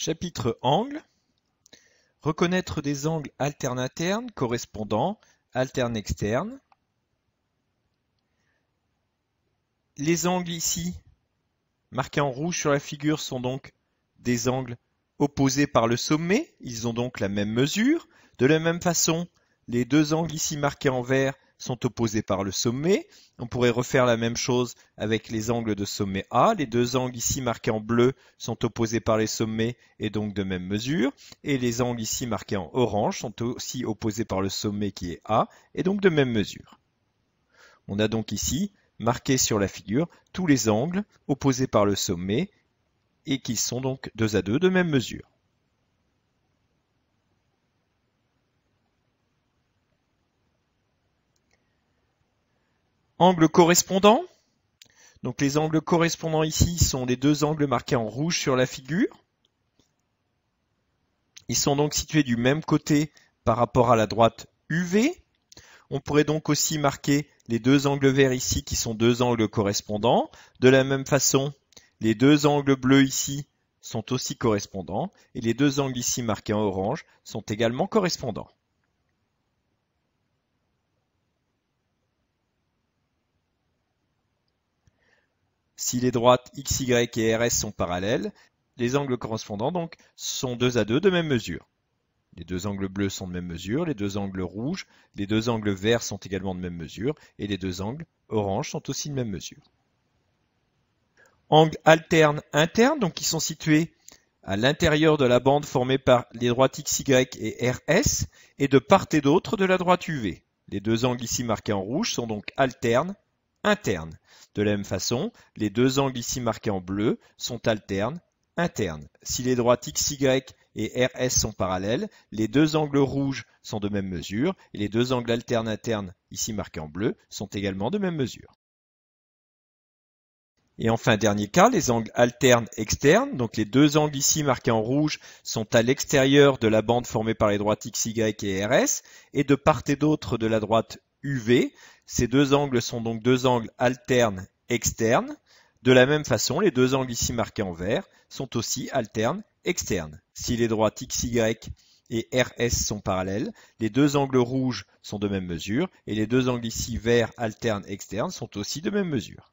Chapitre Angles. Reconnaître des angles alternes-internes correspondant alternes-externes. Les angles ici, marqués en rouge sur la figure, sont donc des angles opposés par le sommet. Ils ont donc la même mesure. De la même façon, les deux angles ici marqués en vert sont opposés par le sommet. On pourrait refaire la même chose avec les angles de sommet A. Les deux angles ici marqués en bleu sont opposés par les sommets et donc de même mesure. Et les angles ici marqués en orange sont aussi opposés par le sommet qui est A et donc de même mesure. On a donc ici marqué sur la figure tous les angles opposés par le sommet et qui sont donc 2 à 2 de même mesure. Angles correspondants. Donc les angles correspondants ici sont les deux angles marqués en rouge sur la figure. Ils sont donc situés du même côté par rapport à la droite UV. On pourrait donc aussi marquer les deux angles verts ici qui sont deux angles correspondants. De la même façon, les deux angles bleus ici sont aussi correspondants et les deux angles ici marqués en orange sont également correspondants. Si les droites XY et RS sont parallèles, les angles correspondants donc sont 2 à 2 de même mesure. Les deux angles bleus sont de même mesure, les deux angles rouges, les deux angles verts sont également de même mesure et les deux angles orange sont aussi de même mesure. Angles alternes internes, donc qui sont situés à l'intérieur de la bande formée par les droites XY et RS et de part et d'autre de la droite UV. Les deux angles ici marqués en rouge sont donc alternes internes. De la même façon, les deux angles ici marqués en bleu sont alternes internes. Si les droites XY et RS sont parallèles, les deux angles rouges sont de même mesure et les deux angles alternes internes ici marqués en bleu sont également de même mesure. Et enfin, dernier cas, les angles alternes externes. Donc les deux angles ici marqués en rouge sont à l'extérieur de la bande formée par les droites XY et RS et de part et d'autre de la droite UV. Ces deux angles sont donc deux angles alternes externes. De la même façon, les deux angles ici marqués en vert sont aussi alternes externes. Si les droites XY et RS sont parallèles, les deux angles rouges sont de même mesure et les deux angles ici verts alternes externes sont aussi de même mesure.